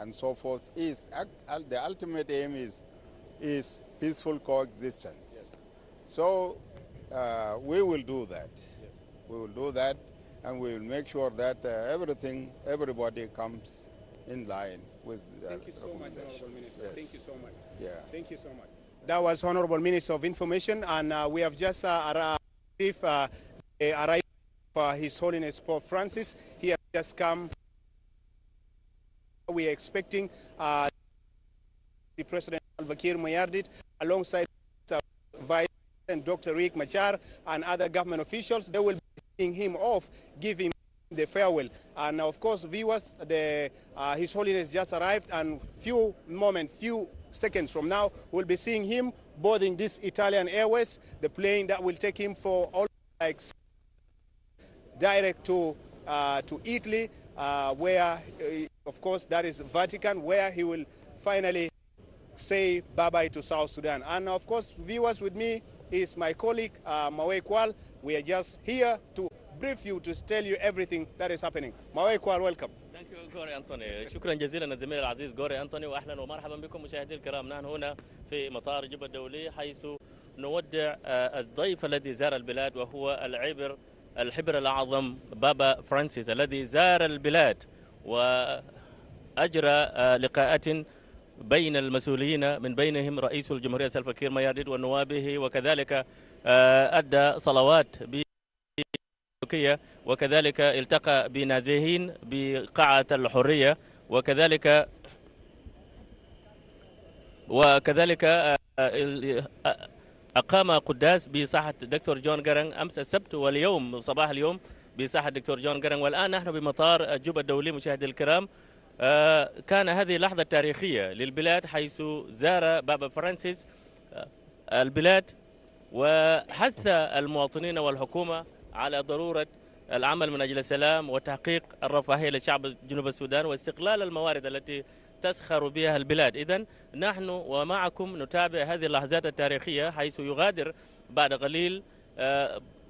and so forth, the ultimate aim is peaceful coexistence. Yes. So we will do that. Yes. We will do that, and we will make sure that everybody comes in line with the Thank you so much, Honorable Minister. Yes. Thank you so much. Yeah. Thank you so much. That was Honorable Minister of Information, and we have just received arrival of His Holiness Pope Francis. He has just come. We are expecting the President 𝐷𝐷𝐿 alongside Vice President Dr. 𝐔𝐓𝐔𝐌𝐄 and other government officials. They will be taking him off, giving the farewell. And of course, viewers, His Holiness just arrived, and few seconds from now, we'll be seeing him boarding this Italian Airways, the plane that will take him for all direct to Italy, where, of course, that is Vatican, where he will finally say bye-bye to South Sudan. And of course, viewers, with me is my colleague, 𝐷𝐷𝐿. We are just here to brief you, to tell you everything that is happening. 𝐷𝐷𝐿, welcome. Thank you, 𝐷𝐷𝐿 أنطوني. شكرا جزيلا الزميل العزيز 𝐷𝐷𝐿 أنطوني، وأهلا ومرحبا بكم مشاهدي الكرام. نحن هنا في مطار جوبا الدولي، حيث نودع الضيف الذي زار البلاد، وهو الحبر الأعظم بابا فرانسيس، الذي زار البلاد وأجرى لقاءات بين المسؤولين، من بينهم رئيس الجمهورية 𝐔𝐓𝐔𝐌𝐄 ونوابه، وكذلك أدى صلوات بتركيا، وكذلك التقى بنازحين بقاعة الحرية، وكذلك أقام قداس بساحة دكتور جون جرن أمس السبت، واليوم صباح اليوم بساحة دكتور جون جرن. والآن نحن بمطار جوبا الدولي مشاهدي الكرام. كان هذه لحظة تاريخية للبلاد، حيث زار بابا فرانسيس البلاد وحث المواطنين والحكومة على ضرورة العمل من أجل السلام وتحقيق الرفاهية لشعب جنوب السودان واستغلال الموارد التي تسخر بها البلاد. إذن نحن ومعكم نتابع هذه اللحظات التاريخية، حيث يغادر بعد قليل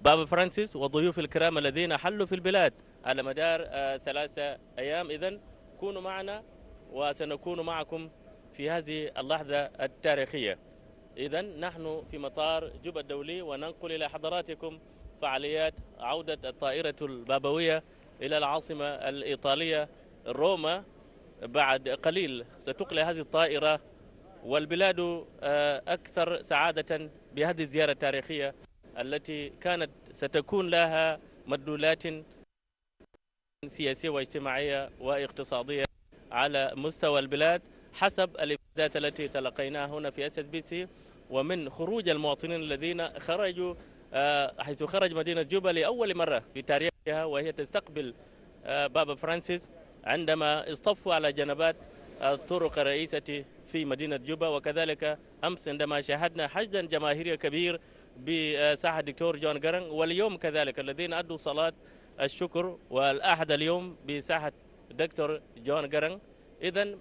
بابا فرانسيس والضيوف الكرام الذين حلوا في البلاد على مدار 3 أيام. إذن كونوا معنا وسنكون معكم في هذه اللحظة التاريخية. إذن نحن في مطار جوبا الدولي، وننقل إلى حضراتكم فعاليات عودة الطائرة البابوية إلى العاصمة الإيطالية روما. بعد قليل ستقلع هذه الطائرة، والبلاد أكثر سعادة بهذه الزيارة التاريخية التي كانت ستكون لها مدلولات سياسية واجتماعية واقتصادية على مستوى البلاد، حسب الإفادات التي تلقيناها هنا في SSBC، ومن خروج المواطنين الذين خرجوا، حيث خرج مدينة جوبا لأول مرة في تاريخها وهي تستقبل بابا فرانسيس، عندما اصطفوا على جنبات الطرق الرئيسة في مدينة جوبا. وكذلك أمس عندما شاهدنا حشدا جماهيري كبير بساحة دكتور جون جرن، واليوم كذلك الذين أدوا صلاة الشكر والأحد اليوم بساحة دكتور جون جرن. إذن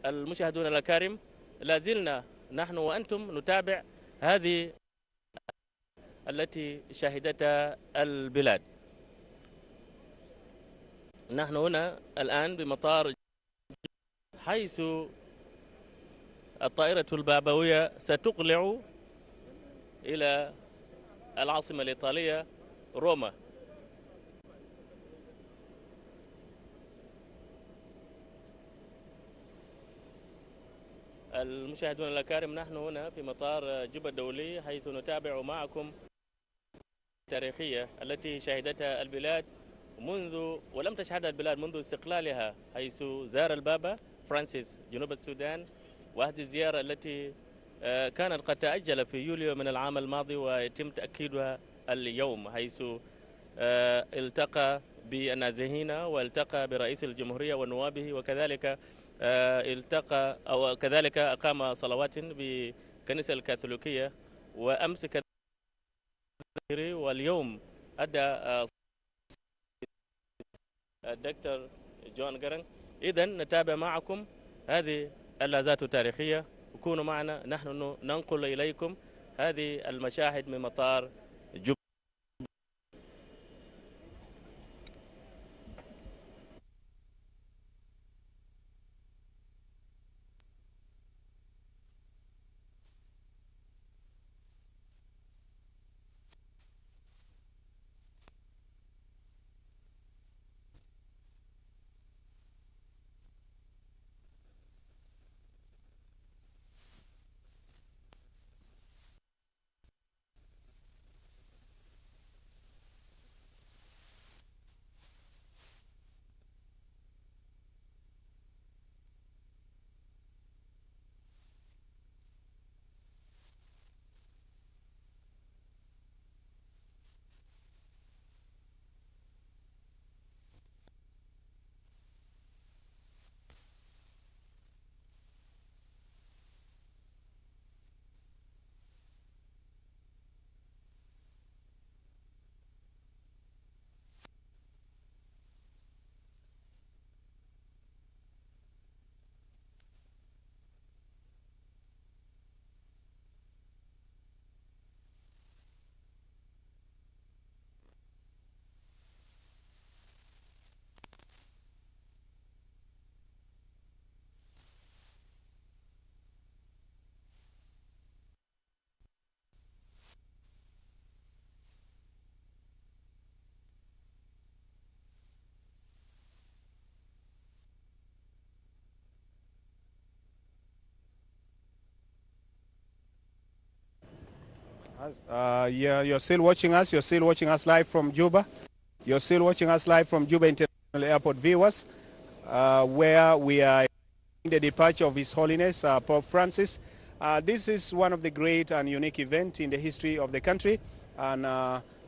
المشاهدون الأكارم، لازلنا نحن وأنتم نتابع هذه التي شهدتها البلاد. نحن هنا الآن بمطار، حيث الطائرة البابوية ستقلع إلى العاصمة الإيطالية روما. المشاهدون الأكارم، نحن هنا في مطار جوبا الدولي، حيث نتابع معكم التاريخية التي شهدتها البلاد ولم تشهدها البلاد منذ استقلالها، حيث زار البابا فرانسيس جنوب السودان، وهذه الزيارة التي كانت قد تأجل في يوليو من العام الماضي ويتم تأكيدها اليوم، حيث التقى بالنازحين والتقى برئيس الجمهورية ونوابه، وكذلك كذلك أقام صلوات بالكنيسة الكاثوليكية، وأمس واليوم أدى الدكتور جون جرن. إذن نتابع معكم هذه اللحظات التاريخية، وكونوا معنا، نحن ننقل إليكم هذه المشاهد من مطار جوبا. Yeah, you're still watching us. You're still watching us live from Juba. You're still watching us live from Juba International Airport, viewers, where we are in the departure of His Holiness Pope Francis. This is one of the great and unique events in the history of the country, and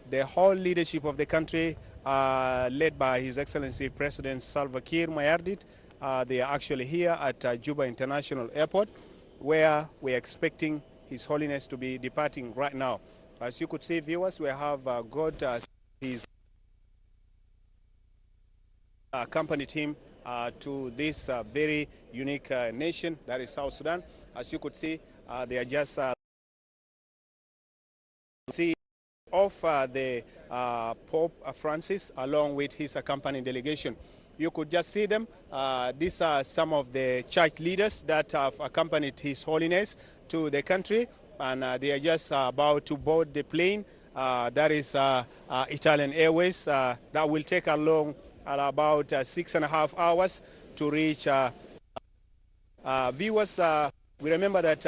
the whole leadership of the country, led by His Excellency President 𝐷𝐷𝐿, they are actually here at Juba International Airport, where we're expecting His Holiness to be departing right now. As you could see, viewers, we have got his accompanied him to this very unique nation, that is South Sudan. As you could see, they are just see of the Pope Francis along with his accompanying delegation. You could just see them. These are some of the church leaders that have accompanied His Holiness to the country, and they are just about to board the plane. That is Italian Airways. That will take along about 6.5 hours to reach. Viewers, we remember that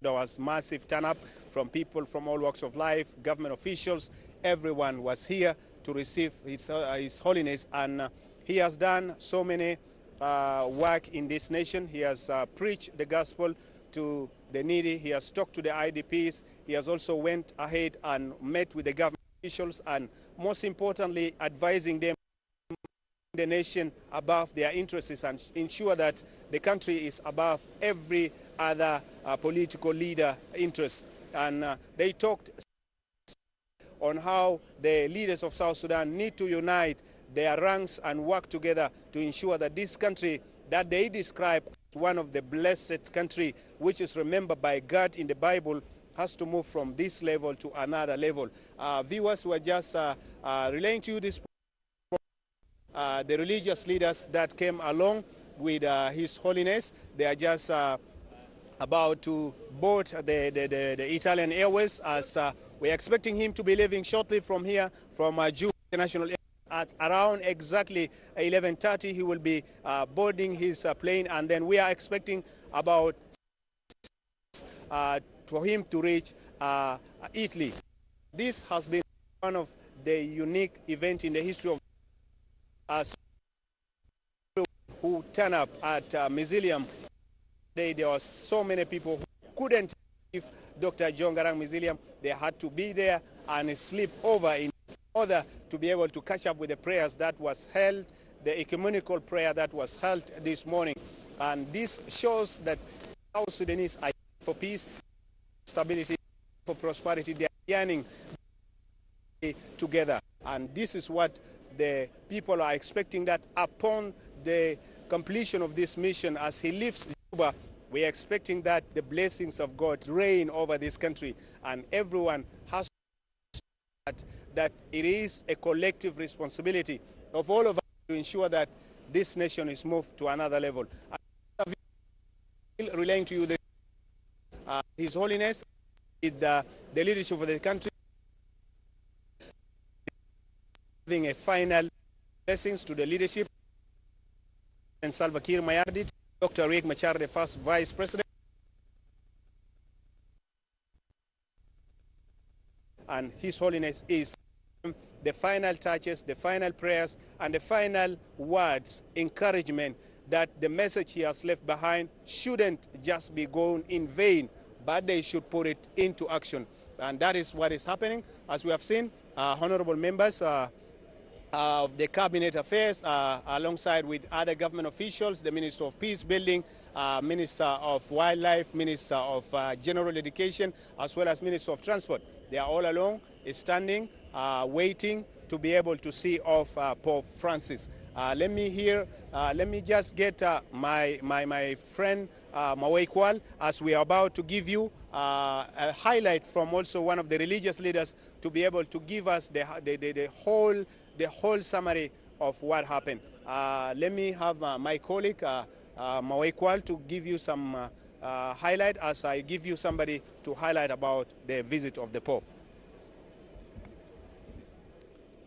there was massive turn-up from people from all walks of life, government officials. Everyone was here to receive His Holiness, and he has done so many work in this nation. He has preached the gospel to the needy. He has talked to the IDPs. He has also went ahead and met with the government officials, and most importantly, advising them the nation above their interests and ensure that the country is above every other political leader interest. And they talked on how the leaders of South Sudan need to unite their ranks and work together to ensure that this country that they describe as one of the blessed country, which is remembered by God in the Bible, has to move from this level to another level. Viewers, were just relaying to you this the religious leaders that came along with His Holiness. They are just about to board the Italian Airways, as we're expecting him to be leaving shortly from here, from Juba International Airport. At around exactly 11:30, he will be boarding his plane, and then we are expecting about for him to reach Italy. This has been one of the unique events in the history of us who turn up at Mausoleum. There were so many people who couldn't leave Dr. John Garang Mausoleum. They had to be there and sleep over in order to be able to catch up with the prayers that was held, the ecumenical prayer that was held this morning. And this shows that South Sudanese are for peace, stability, for prosperity. They are yearning together. And this is what the people are expecting, that upon the completion of this mission, as he leaves Juba, we are expecting that the blessings of God reign over this country, and everyone has that it is a collective responsibility of all of us to ensure that this nation is moved to another level. Relaying to you His Holiness with the leadership of the country, giving a final blessings to the leadership and 𝐔𝐓𝐔𝐌𝐄, Dr. 𝐷𝐷𝐿, the first Vice President, and His Holiness is the final touches, the final prayers, and the final words, encouragement that the message he has left behind shouldn't just be gone in vain, but they should put it into action. And that is what is happening. As we have seen, honorable members of the Cabinet Affairs, alongside with other government officials, the Minister of Peace Building, Minister of Wildlife, Minister of General Education, as well as Minister of Transport. They are all along, standing, waiting to be able to see off Pope Francis. Let me just get my friend 𝐷𝐷𝐿, as we are about to give you a highlight from also one of the religious leaders to be able to give us the whole summary of what happened. Let me have my colleague 𝐷𝐷𝐿 to give you some highlight, as I give you somebody to highlight about the visit of the Pope.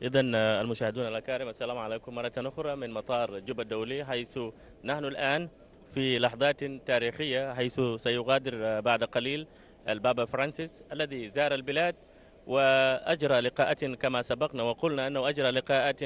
إذن المشاهدون الأكارم، السلام عليكم مرة أخرى من مطار جوبا الدولي، حيث نحن الآن في لحظات تاريخية، حيث سيغادر بعد قليل البابا فرانسيس الذي زار البلاد وأجرى لقاءات كما سبقنا وقلنا أنه أجرى لقاءات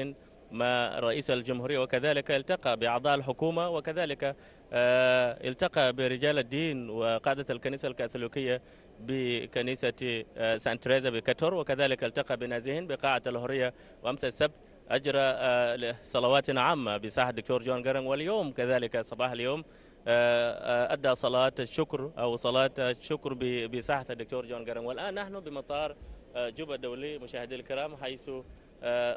مع رئيس الجمهورية، وكذلك التقى بأعضاء الحكومة، وكذلك التقى برجال الدين وقادة الكنيسة الكاثوليكية بكنيسة سانت تريزا بكاتور، وكذلك التقى بنازحين بقاعة الحرية. وأمس السبت أجرى صلوات عامة بساحة الدكتور جون جرانغ، واليوم كذلك صباح اليوم أدى صلاة الشكر أو صلاة الشكر بساحة الدكتور جون جرانغ. والآن نحن بمطار جوبا الدولي مشاهدي الكرام، حيث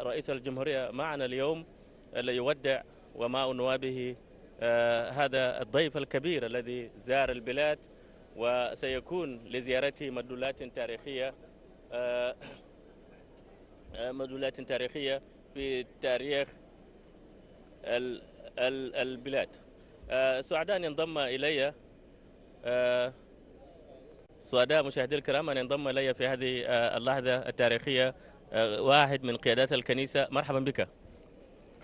رئيس الجمهورية معنا اليوم ليودع ومع نوابه هذا الضيف الكبير الذي زار البلاد، وسيكون لزيارته مدلولات تاريخية في تاريخ البلاد. سعداء أن ينضم إلي سعداء مشاهدي الكرام أن ينضم إلي في هذه اللحظة التاريخية واحد من قيادات الكنيسة. مرحبا بك.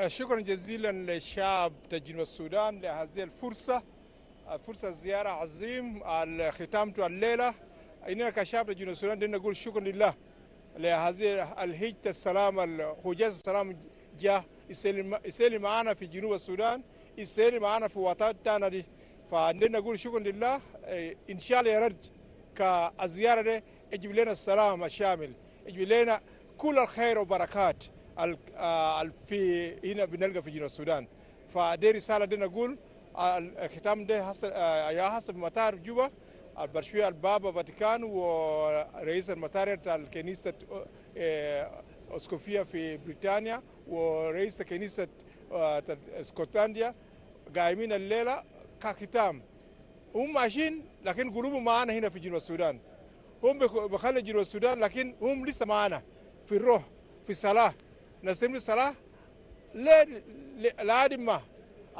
شكرا جزيلا للشعب جنوب السودان لهذه الفرصة زيارة عظيم ختامته الليلة. إننا كشعب جنوب السودان بدنا نقول شكرا لله لهذه الهجة السلام الحجاز السلام جاء يسلم معنا في جنوب السودان، يسلم معنا في وطننا دي، فعندنا نقول شكرا لله. إن شاء الله يرد كالزيارة دي يجيب لنا السلام الشامل، يجيب لنا كل الخير وبركات في هنا بنلقى في جنوب السودان. فدي رسالة دي نقول الختام ده حسب مطار جوبا البرشوية البابا فاتيكان ورئيس المطار الكنيسة اسكوفية في بريطانيا ورئيس كنيسة اسكتلندا قايمين الليلة كختام. هم ماشيين لكن قلوبهم معنا هنا في جنوب السودان، هم بخلي جنوب السودان لكن هم لسه معنا في الروح في الصلاة. نستمر الصلاة لعد ما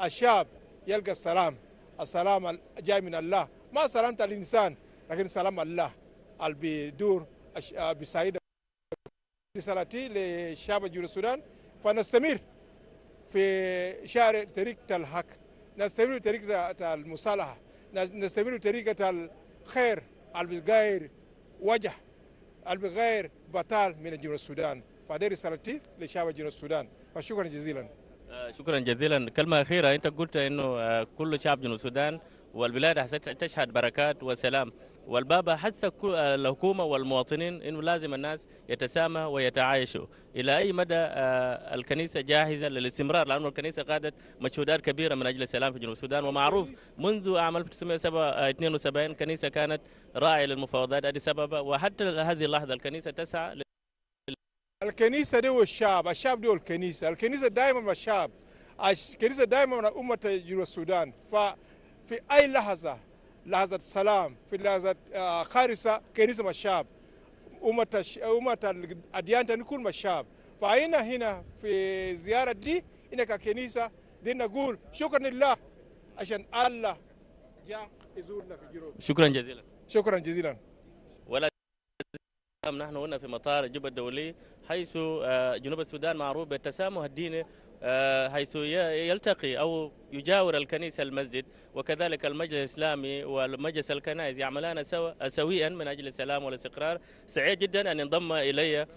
الشعب يلقى السلام جاي من الله، ما سلامة الإنسان لكن سلام الله اللي بيدور بسعيد. رسالتي للشعب جنوب السودان فنستمر في شارع طريقة الحق، نستمر طريقة المصالحة، نستمر طريقة الخير اللي بغير وجه اللي بغير بطال من جنوب السودان. فهذه رسالتي لشعب جنوب السودان، فشكرا جزيلا. شكرا جزيلا. كلمة أخيرة، أنت قلت إنه كل شعب جنوب السودان والبلاد تشهد بركات وسلام، والبابا حث الحكومة والمواطنين إنه لازم الناس يتسامى ويتعايشوا. إلى أي مدى الكنيسة جاهزة للاستمرار؟ لأن الكنيسة قادت مجهودات كبيرة من أجل السلام في جنوب السودان، ومعروف منذ عام 1972 الكنيسة كانت راعية للمفاوضات، هذه سببها، وحتى هذه اللحظة الكنيسة تسعى. الكنيسة دي والشعب، الشعب دي والكنيسة دائما مع الشعب، الكنيسة دائما مع أمة جنوب السودان. ففي أي لحظة سلام، في لحظة خارسة كنيسة مع الشعب، أمة الأديان تكون مع الشعب. فهنا في زيارة دي هنا ككنيسة دي نقول شكرا لله عشان الله جاء يزورنا في جنوب. شكرا جزيلا. شكرا جزيلا. نحن هنا في مطار جوبا الدولي، حيث جنوب السودان معروف بالتسامح الديني، حيث يلتقي أو يجاور الكنيسة المسجد، وكذلك المجلس الإسلامي والمجلس الكنائس يعملان سويا من أجل السلام والاستقرار. سعيد جدا أن ينضم إلي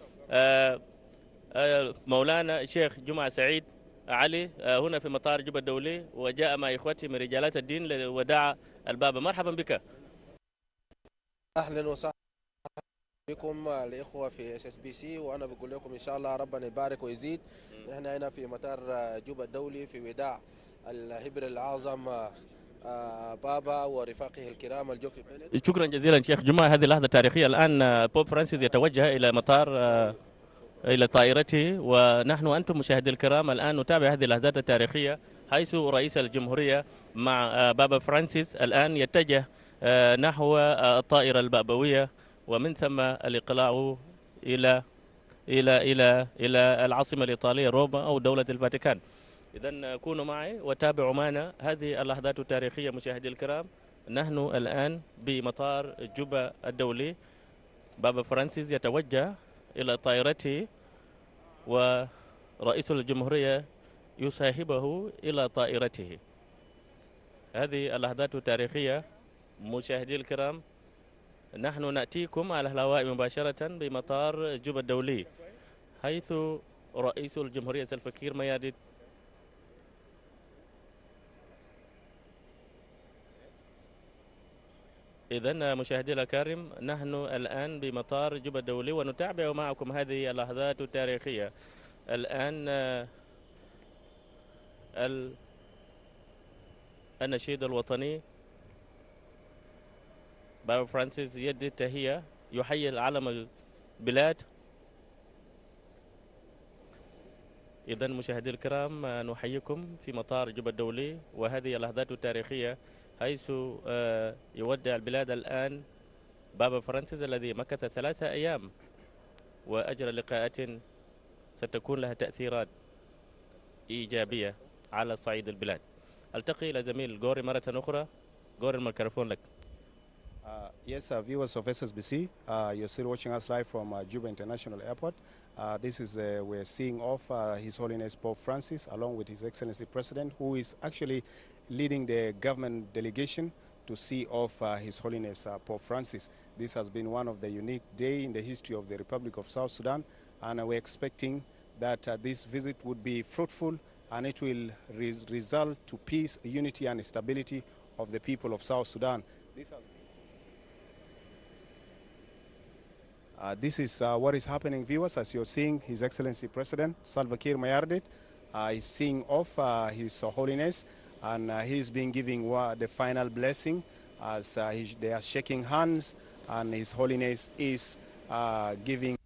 مولانا الشيخ جمعة سعيد علي هنا في مطار جوبا الدولي، وجاء مع إخوته من رجالات الدين لوداع البابا. مرحبا بك. أهلا وسهلا بكم الإخوة في SSBC، وأنا بقول لكم إن شاء الله ربنا يبارك ويزيد. نحن هنا في مطار جوبا الدولي في وداع الهبر الأعظم بابا ورفاقه الكرام الجوكي بينت. شكرا جزيلا شيخ جمعة. هذه لحظة تاريخية. الآن بوب فرانسيس يتوجه إلى مطار إلى طائرته، ونحن أنتم مشاهدي الكرام الآن نتابع هذه اللحظات التاريخية، حيث رئيس الجمهورية مع بابا فرانسيس الآن يتجه نحو الطائرة البابوية، ومن ثم الإقلاع إلى العاصمة الإيطالية روما أو دولة الفاتيكان. إذن كونوا معي وتابعوا معنا هذه اللحظات التاريخية مشاهدي الكرام. نحن الآن بمطار جوبا الدولي، بابا فرانسيس يتوجه إلى طائرته، ورئيس الجمهورية يصاحبه إلى طائرته. هذه اللحظات التاريخية مشاهدي الكرام، نحن نأتيكم على الهواء مباشرة بمطار جوبا الدولي، حيث رئيس الجمهورية سلفا ميارديت إذن مشاهدي الأكارم، نحن الآن بمطار جوبا الدولي ونتابع معكم هذه اللحظات التاريخية. الآن النشيد الوطني بابا فرانسيس يدي التحية، يحيي العلم البلاد. إذن مشاهدي الكرام، نحييكم في مطار جوبا الدولي، وهذه اللحظات التاريخية حيث يودع البلاد الآن بابا فرانسيس الذي مكث 3 أيام وأجرى لقاءات ستكون لها تأثيرات إيجابية على صعيد البلاد. ألتقي إلى زميل غوري مرة أخرى. غوري، الميكروفون لك. Yes, viewers of SSBC, you're still watching us live from Juba International Airport. This is we're seeing off His Holiness Pope Francis along with His Excellency President, who is actually leading the government delegation to see off His Holiness Pope Francis. This has been one of the unique days in the history of the Republic of South Sudan, and we're expecting that this visit would be fruitful and it will result to peace, unity and stability of the people of South Sudan. This is what is happening, viewers, as you're seeing His Excellency President 𝐷𝐷𝐿 Mayardit is seeing off His Holiness, and he's been giving the final blessing as they are shaking hands, and His Holiness is giving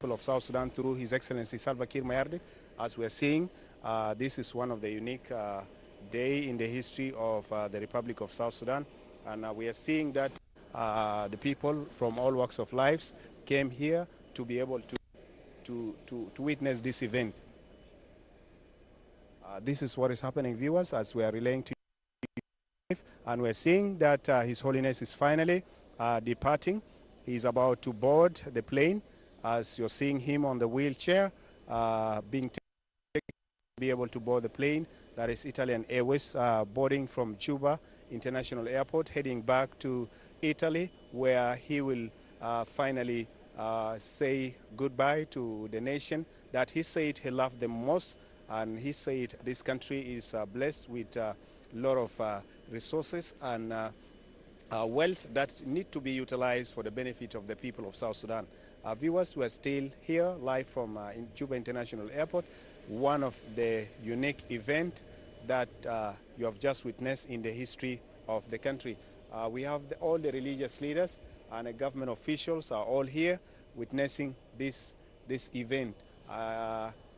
people of South Sudan through His Excellency 𝐷𝐷𝐿 Mayardit. As we're seeing, this is one of the unique day in the history of the Republic of South Sudan, and we are seeing that the people from all walks of lives came here to be able to witness this event. This is what is happening, viewers, as we are relaying to you, and we're seeing that His Holiness is finally departing. He's about to board the plane, as you're seeing him on the wheelchair being taken to be able to board the plane. That is Italian Airways boarding from Juba International Airport, heading back to Italy, where he will finally say goodbye to the nation that he said he loved the most, and he said this country is blessed with a lot of resources and wealth that need to be utilized for the benefit of the people of South Sudan. Viewers, we are still here live from Juba International Airport, one of the unique events that you have just witnessed in the history of the country. We have all the religious leaders and the government officials are all here witnessing this event.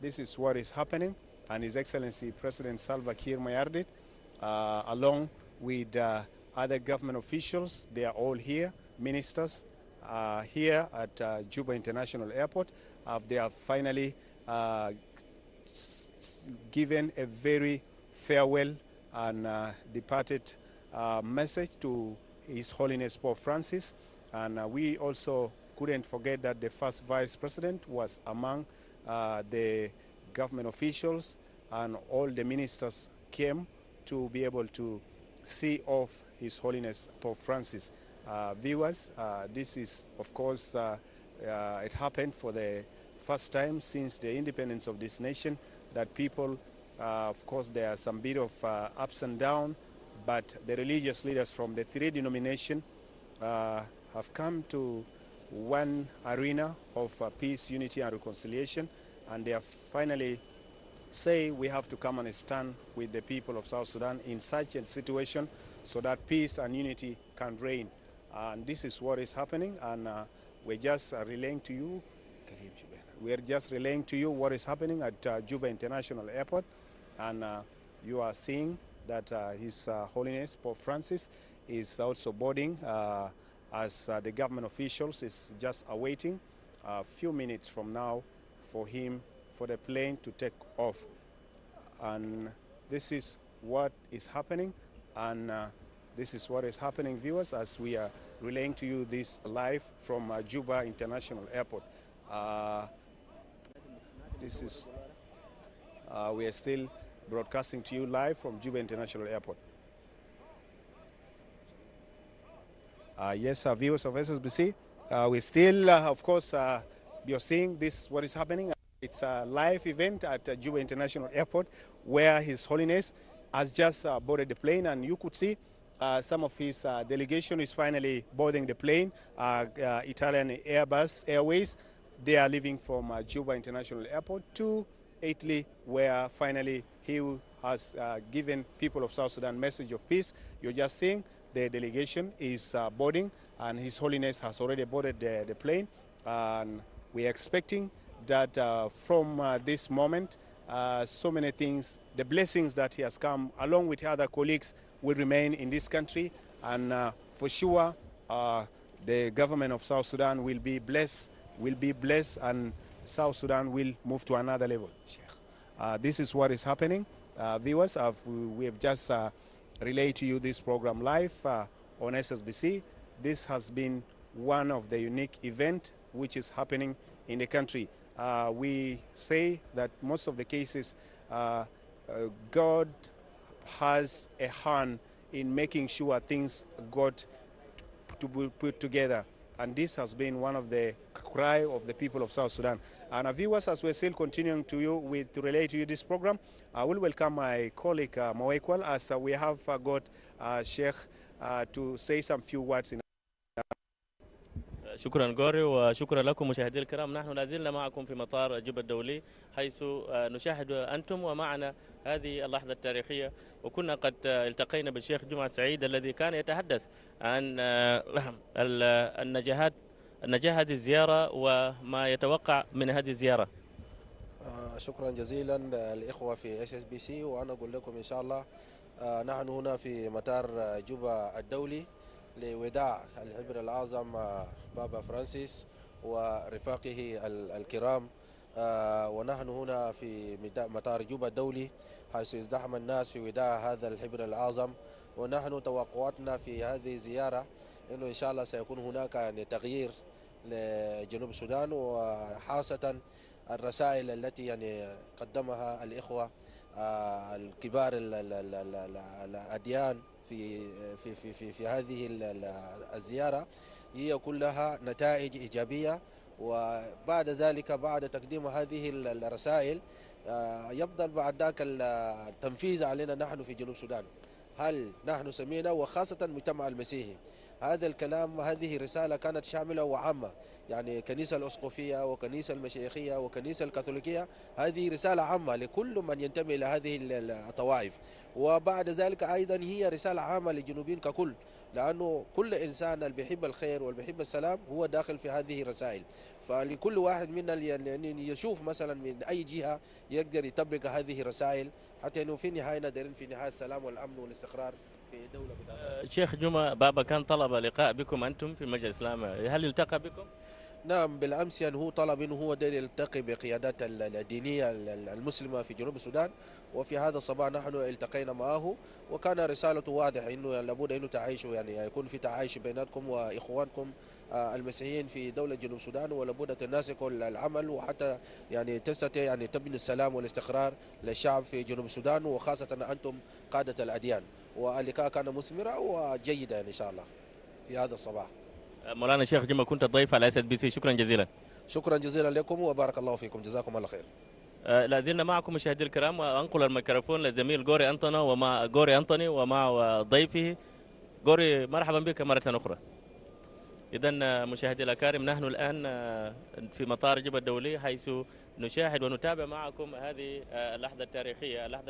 This is what is happening, and His Excellency President 𝐷𝐷𝐿 Mayardit, along with other government officials, they are all here. Ministers here at Juba International Airport. They have finally given a very farewell and departed message to His Holiness Pope Francis, and we also couldn't forget that the first Vice President was among the government officials, and all the ministers came to be able to see off His Holiness Pope Francis. Viewers, this is, of course, it happened for the first time since the independence of this nation that people, of course, there are some bit of ups and downs, but the religious leaders from the 3 denominations have come to one arena of peace, unity and reconciliation, and they have finally say we have to come and stand with the people of South Sudan in such a situation so that peace and unity can reign. And this is what is happening, and we're just relaying to you. We're just relaying to you what is happening at Juba International Airport, and you are seeing that His Holiness Pope Francis is also boarding, as the government officials is just awaiting a few minutes from now for the plane to take off. And this is what is happening, and this is what is happening, viewers, as we are relaying to you this live from Juba International Airport. This is we are still broadcasting to you live from Juba International Airport. Yes, viewers of SSBC, we still, of course, you're seeing this, what is happening. It's a live event at Juba International Airport where His Holiness has just boarded the plane, and you could see some of his delegation is finally boarding the plane. Italian Airways, they are leaving from Juba International Airport to Italy, where finally he has given people of South Sudan message of peace. You're just seeing the delegation is boarding, and His Holiness has already boarded the plane. And we're expecting that from this moment, so many things, the blessings that he has come along with other colleagues will remain in this country, and for sure the government of South Sudan will be blessed, and South Sudan will move to another level. This is what is happening. Viewers, we have just relayed to you this program live on SSBC. This has been one of the unique events which is happening in the country. We say that most of the cases, God has a hand in making sure things got to be put together. And this has been one of the cry of the people of South Sudan. And viewers, as we're still continuing to relay to you this program, I will welcome my colleague 𝐷 as we have got Sheikh to say some few words in. شكرا غوري، وشكرا لكم مشاهدي الكرام. نحن لازلنا معكم في مطار جوبا الدولي، حيث نشاهد أنتم ومعنا هذه اللحظة التاريخية. وكنا قد التقينا بالشيخ جمعة سعيد الذي كان يتحدث عن النجاح هذه الزيارة وما يتوقع من هذه الزيارة. شكرا جزيلا الإخوة في SSBC، وأنا أقول لكم إن شاء الله نحن هنا في مطار جوبا الدولي لوداع الحبر الأعظم بابا فرانسيس ورفاقه الكرام، ونحن هنا في مطار جوبا الدولي حيث ازدحم الناس في وداع هذا الحبر الأعظم. ونحن توقعاتنا في هذه الزيارة أنه إن شاء الله سيكون هناك يعني تغيير لجنوب السودان، وخاصة الرسائل التي يعني قدمها الإخوة الكبار الأديان في هذه الزيارة هي كلها نتائج إيجابية. وبعد ذلك بعد تقديم هذه الرسائل يفضل بعد ذاك التنفيذ علينا نحن في جنوب السودان. هل نحن سمينا وخاصة المجتمع المسيحي هذا الكلام، هذه رسالة كانت شاملة وعامة، يعني كنيسة الأسقفية وكنيسة المشيخية وكنيسة الكاثوليكية، هذه رسالة عامة لكل من ينتمي إلى هذه الطوائف. وبعد ذلك أيضا هي رسالة عامة للجنوبيين ككل، لأنه كل إنسان اللي بيحب الخير واللي بيحب السلام هو داخل في هذه الرسائل. فلكل واحد منا يشوف مثلا من أي جهة يقدر يطبق هذه الرسائل، حتى أنه في النهاية دايرين في نهاية السلام والأمن والاستقرار في دولة بتاعتنا. شيخ جمعة، بابا كان طلب لقاء بكم أنتم في المجلس الإسلامي، هل التقى بكم؟ نعم بالأمس، يعني هو طلب أنه هو داير يلتقي بقيادات الدينية المسلمة في جنوب السودان، وفي هذا الصباح نحن التقينا معه، وكان رسالته واضحة أنه لابد أنه تعايشوا، يعني يكون في تعايش بيناتكم وإخوانكم المسيحيين في دولة جنوب السودان، ولابد تناسقوا العمل وحتى يعني تستطيع يعني تبني السلام والاستقرار للشعب في جنوب السودان، وخاصة أنتم قادة الأديان. واللقاء كان مثمرة وجيدة يعني إن شاء الله في هذا الصباح. مولانا الشيخ جمعة، كنت ضيف على SSBC، شكرا جزيلا. شكرا جزيلا لكم وبارك الله فيكم، جزاكم الله خير. لا زلنا معكم مشاهدي الكرام، وأنقل الميكروفون لزميل 𝐷 أنطوني ومع 𝐷 أنطوني ومع ضيفه 𝐷. مرحبا بك مرة أخرى. إذن مشاهدي الأكارم، نحن الآن في مطار جوبا الدولي، حيث نشاهد ونتابع معكم هذه اللحظة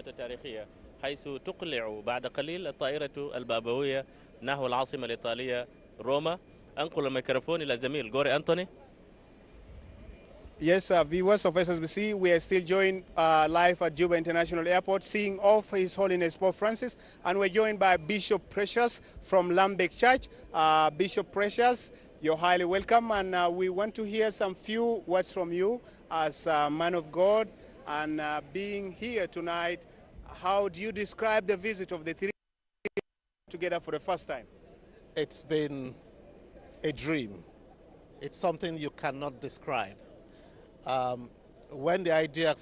التاريخية، حيث تقلع بعد قليل الطائرة البابوية نحو العاصمة الإيطالية روما. أنقل الميكروفون إلى زميل 𝐷 أنطوني. Yes, viewers of SSBC, we are still joined live at Juba International Airport, seeing off His Holiness Pope Francis, and we're joined by Bishop Precious from Lambek Church. Bishop Precious, you're highly welcome, and we want to hear some few words from you as a man of God, and being here tonight, how do you describe the visit of the three together for the first time? It's been a dream. It's something you cannot describe. when the idea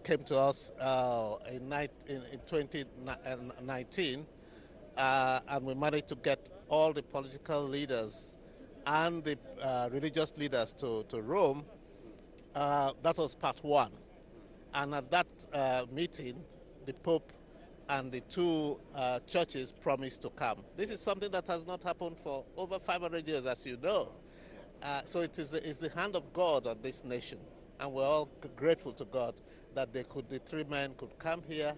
came to us in 2019, and we managed to get all the political leaders and the religious leaders to Rome, that was part one. And at that meeting, the Pope and the two churches promised to come. This is something that has not happened for over 500 years, as you know. So it's the hand of God on this nation. And we're all grateful to God that the three men could come here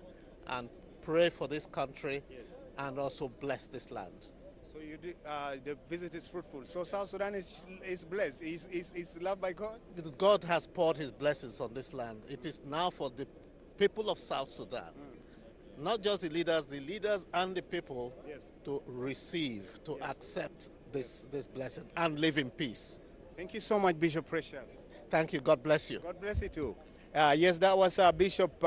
and pray for this country, yes, and also bless this land. So the visit is fruitful. So South Sudan is blessed, is loved by God? God has poured his blessings on this land. It is now for the people of South Sudan, not just the leaders and the people, yes, to receive, to, yes, accept this blessing and live in peace. Thank you so much, Bishop Precious. Thank you. God bless you. God bless you too. Yes, that was Bishop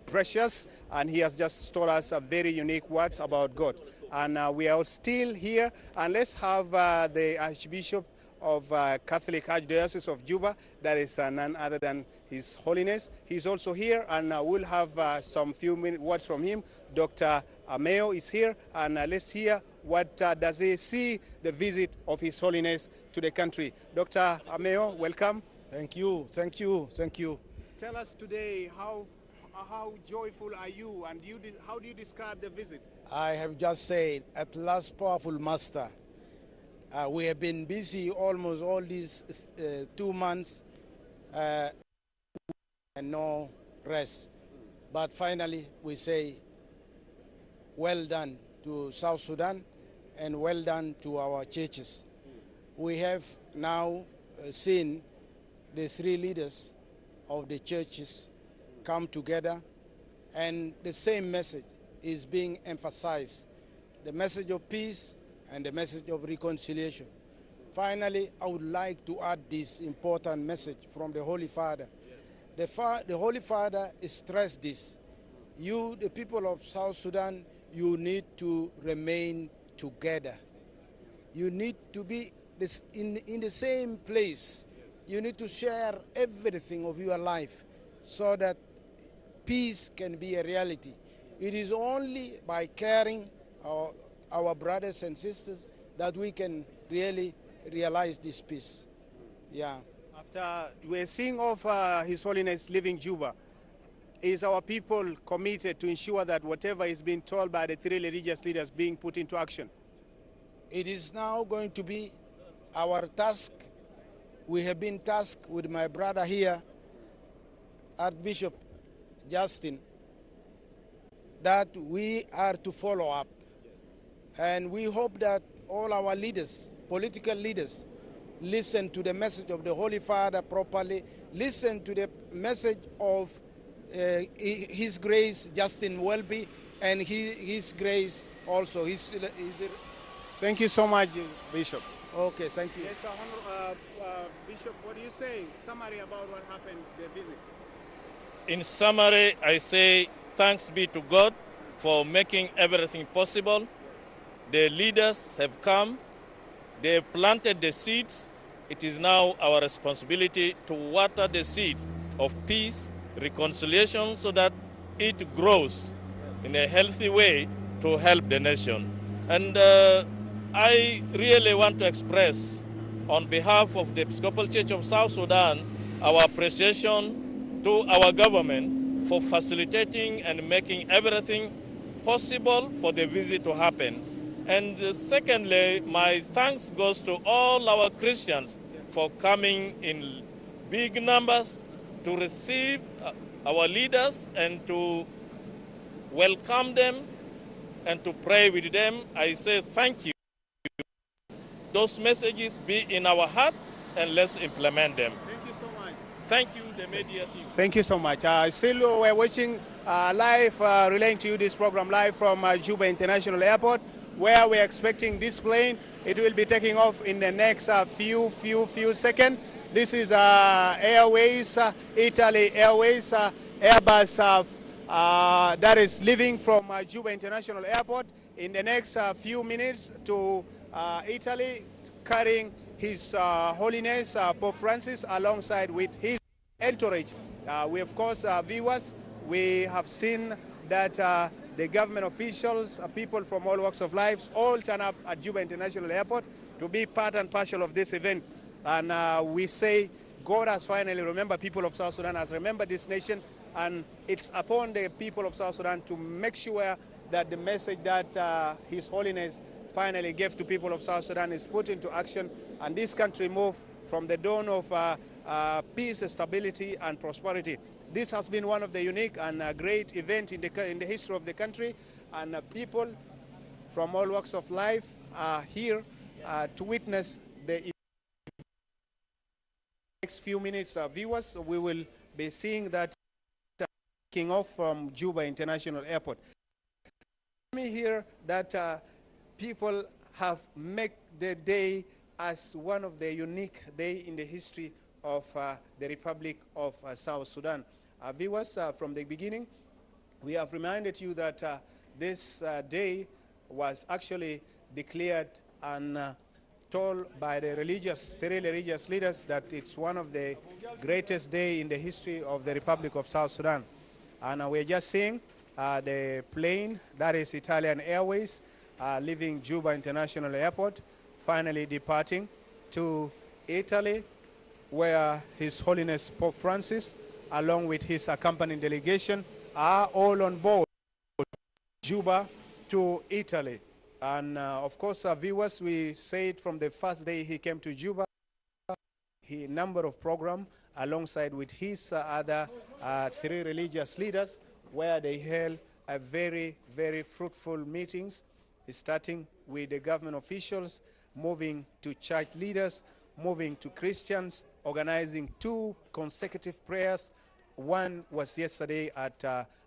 Precious, and he has just told us very unique words about God. And we are still here, and let's have the Archbishop of Catholic Archdiocese of Juba, that is none other than His Holiness. He's also here, and we'll have some few words from him. Dr. Ameo is here, and let's hear what does he see the visit of His Holiness to the country. Dr. Ameo, welcome. Thank you, thank you, thank you. Tell us today how joyful are you, and how do you describe the visit? I have just said, at last, powerful Master. We have been busy almost all these 2 months and no rest. But finally, we say, well done to South Sudan and well done to our churches. We have now seen the three leaders of the churches come together, and the same message is being emphasized, the message of peace and the message of reconciliation. Finally, I would like to add this important message from the Holy Father. Yes. The Holy Father stressed this. You, the people of South Sudan, you need to remain together. You need to be in the same place. You need to share everything of your life so that peace can be a reality. It is only by caring our brothers and sisters that we can really realize this peace. Yeah. After we're seeing of His Holiness leaving Juba, is our people committed to ensure that whatever is being told by the three religious leaders being put into action? It is now going to be our task. We have been tasked with my brother here, Archbishop Justin, that we are to follow up. And we hope that all our leaders, political leaders, listen to the message of the Holy Father properly, listen to the message of His Grace Justin Welby, and His Grace also. Thank you so much, Bishop. Okay, thank you. Yes, Bishop, what do you say? Summary about what happened, the visit. In summary, I say thanks be to God for making everything possible. The leaders have come. They planted the seeds. It is now our responsibility to water the seeds of peace, reconciliation, so that it grows in a healthy way to help the nation. And I really want to express, on behalf of the Episcopal Church of South Sudan, our appreciation to our government for facilitating and making everything possible for the visit to happen. And secondly, my thanks goes to all our Christians for coming in big numbers to receive our leaders and to welcome them and to pray with them. I say thank you. Those messages be in our heart, and let's implement them. Thank you so much. Thank you, the media team. Thank you so much. Still, we're watching live, relaying to you this program live from Juba International Airport, where we're expecting this plane. It will be taking off in the next few seconds. This is Airways, Italy Airways, Airbus that is leaving from Juba International Airport in the next few minutes to Italy, carrying His Holiness Pope Francis alongside with his entourage. We, of course, viewers, we have seen that the government officials, people from all walks of life, all turn up at Juba International Airport to be part and parcel of this event. And we say God has finally remembered people of South Sudan, has remembered this nation, and it's upon the people of South Sudan to make sure that the message that His Holiness finally gave to people of South Sudan is put into action, and this country move from the dawn of peace, stability, and prosperity. This has been one of the unique and great events in the history of the country, and people from all walks of life are here to witness the next few minutes. Viewers, we will be seeing that taking off from Juba International Airport. Let me hear that people have made the day as one of the unique day in the history of the Republic of South Sudan. Viewers, from the beginning, we have reminded you that this day was actually declared and told by the three religious leaders that it's one of the greatest days in the history of the Republic of South Sudan. And we're just seeing the plane, that is Italian Airways, leaving Juba International Airport, finally departing to Italy, where His Holiness Pope Francis, along with his accompanying delegation, are all on board Juba to Italy. And of course, viewers, we say it from the first day he came to Juba, a number of programs alongside with his other three religious leaders, where they held a very, very fruitful meetings, starting with the government officials, moving to church leaders, moving to Christians, organizing 2 consecutive prayers. One was yesterday at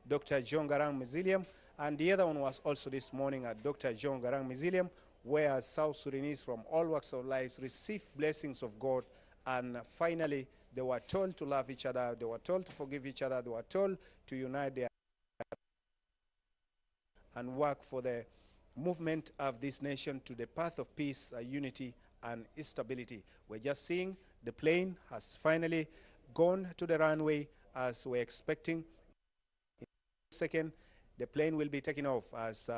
Dr. John Garang Mausoleum, and the other one was also this morning at Dr. John Garang Mausoleum, where South Sudanese from all walks of life received blessings of God, and finally they were told to love each other, they were told to forgive each other, they were told to unite their and work for the movement of this nation to the path of peace, unity, and stability. We're just seeing the plane has finally gone to the runway as we're expecting. In a second, the plane will be taking off as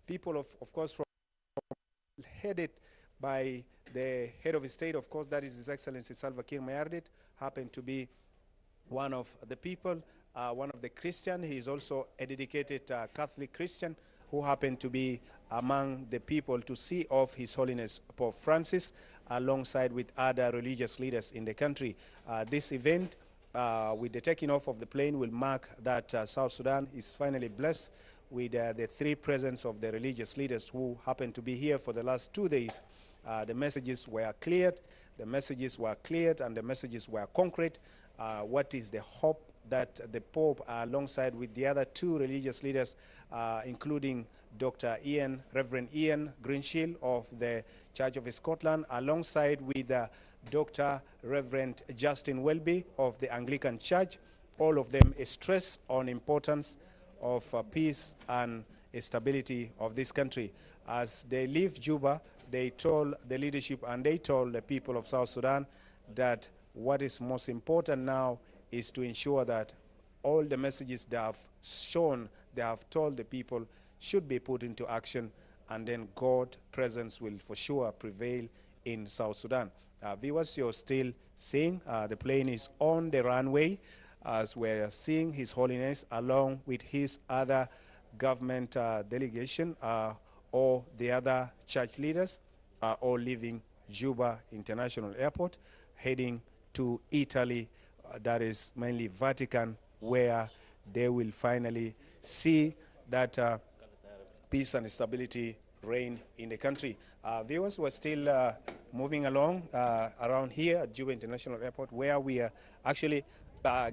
people, of course, from headed by the head of state, of course, that is His Excellency 𝐔𝐴𝐷𝐿 Mayardit, happened to be one of the people, one of the Christian. He is also a dedicated Catholic Christian who happened to be among the people to see off His Holiness Pope Francis, alongside with other religious leaders in the country. This event, with the taking off of the plane, will mark that South Sudan is finally blessed with the 3 presence of the religious leaders who happened to be here for the last 2 days. The messages were cleared, and the messages were concrete. What is the hope that the Pope, alongside with the other 2 religious leaders, including Dr. Reverend Ian Greenshield of the Church of Scotland, alongside with Dr. Reverend Justin Welby of the Anglican Church, all of them stress on importance of peace and stability of this country. As they leave Juba, they told the leadership and they told the people of South Sudan that what is most important now is to ensure that all the messages they have shown, they have told the people, should be put into action, and then God's presence will for sure prevail in South Sudan. Viewers, you're still seeing the plane is on the runway as we're seeing His Holiness along with his other government delegation or the other church leaders are all leaving Juba International Airport, heading to Italy, that is mainly Vatican, where they will finally see that peace and stability reign in the country. Viewers, we're still moving along around here at Juba International Airport, where we are actually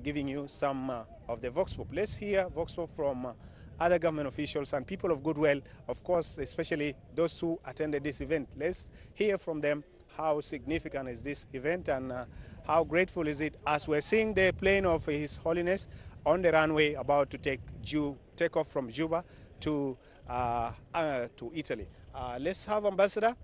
giving you some of the vox pop. Let's hear vox pop from other government officials and people of goodwill, of course, especially those who attended this event. Let's hear from them how significant is this event and how grateful is it as we're seeing the plane of His Holiness on the runway about to take off from Juba to Italy. Let's have Ambassador,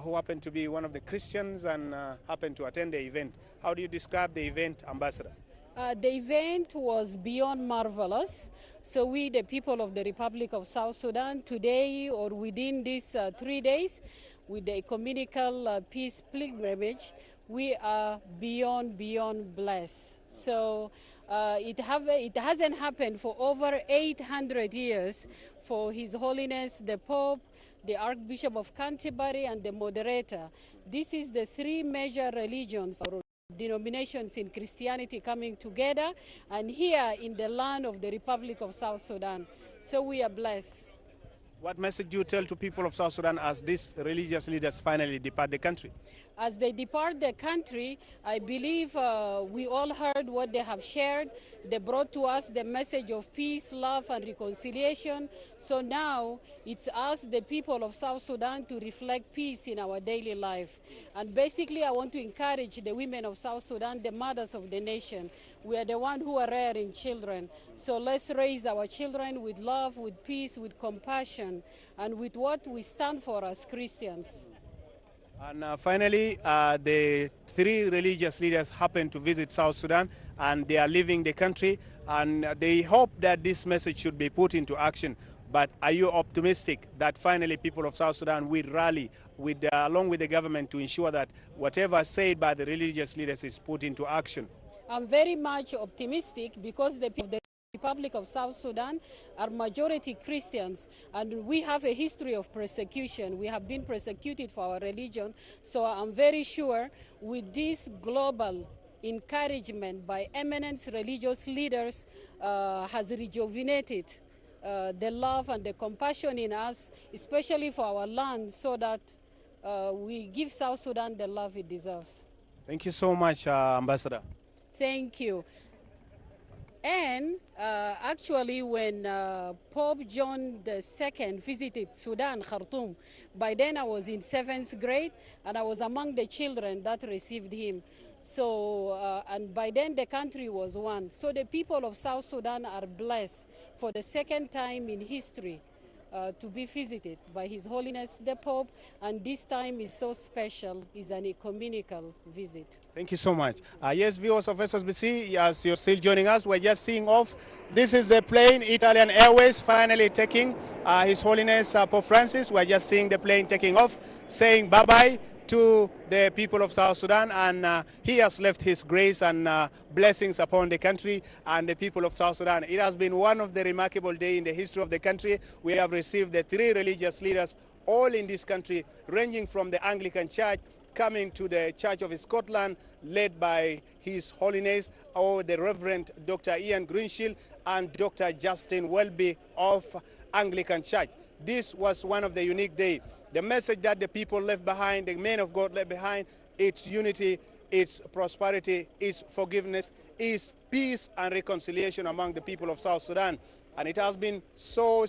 who happened to be one of the Christians and happened to attend the event. How do you describe the event, Ambassador? The event was beyond marvelous. So we, the people of the Republic of South Sudan, today or within these 3 days, with the ecumenical peace pilgrimage, we are beyond blessed. So it hasn't happened for over 800 years for His Holiness the Pope, the Archbishop of Canterbury, and the moderator. This is the three major religions or denominations in Christianity coming together, and here in the land of the Republic of South Sudan. So we are blessed. What message do you tell to people of South Sudan as these religious leaders finally depart the country? As they depart the country, I believe we all heard what they have shared. They brought to us the message of peace, love, and reconciliation. So now it's us, the people of South Sudan, to reflect peace in our daily life. And basically, I want to encourage the women of South Sudan, the mothers of the nation. We are the ones who are rearing children. So let's raise our children with love, with peace, with compassion, and with what we stand for as Christians. And finally, the three religious leaders happen to visit South Sudan, and they are leaving the country, and they hope that this message should be put into action. But are you optimistic that finally people of South Sudan will rally along with the government to ensure that whatever said by the religious leaders is put into action? I'm very much optimistic because the Republic of South Sudan are majority Christians, and we have a history of persecution. We have been persecuted for our religion, so I'm very sure with this global encouragement by eminent religious leaders has rejuvenated the love and the compassion in us, especially for our land, so that we give South Sudan the love it deserves. Thank you so much, Ambassador. Thank you. And actually, when Pope John II visited Sudan, Khartoum, by then I was in 7th grade, and I was among the children that received him. So, and by then the country was one. So the people of South Sudan are blessed for the second time in history to be visited by His Holiness the Pope, and this time is so special. It's an ecumenical visit. Thank you so much. Yes, viewers of SSBC, as you're still joining us, we're just seeing off. This is the plane, Italian Airways, finally taking His Holiness Pope Francis. We're just seeing the plane taking off, saying bye-bye to the people of South Sudan, and he has left his grace and blessings upon the country and the people of South Sudan. It has been one of the remarkable days in the history of the country. We have received the three religious leaders all in this country, ranging from the Anglican Church, coming to the Church of Scotland, led by His Holiness, or the Reverend Dr. Ian Greenshield and Dr. Justin Welby of Anglican Church. This was one of the unique days. The message that the people left behind, the men of God left behind, it's unity, it's prosperity, it's forgiveness, it's peace and reconciliation among the people of South Sudan. And it has been so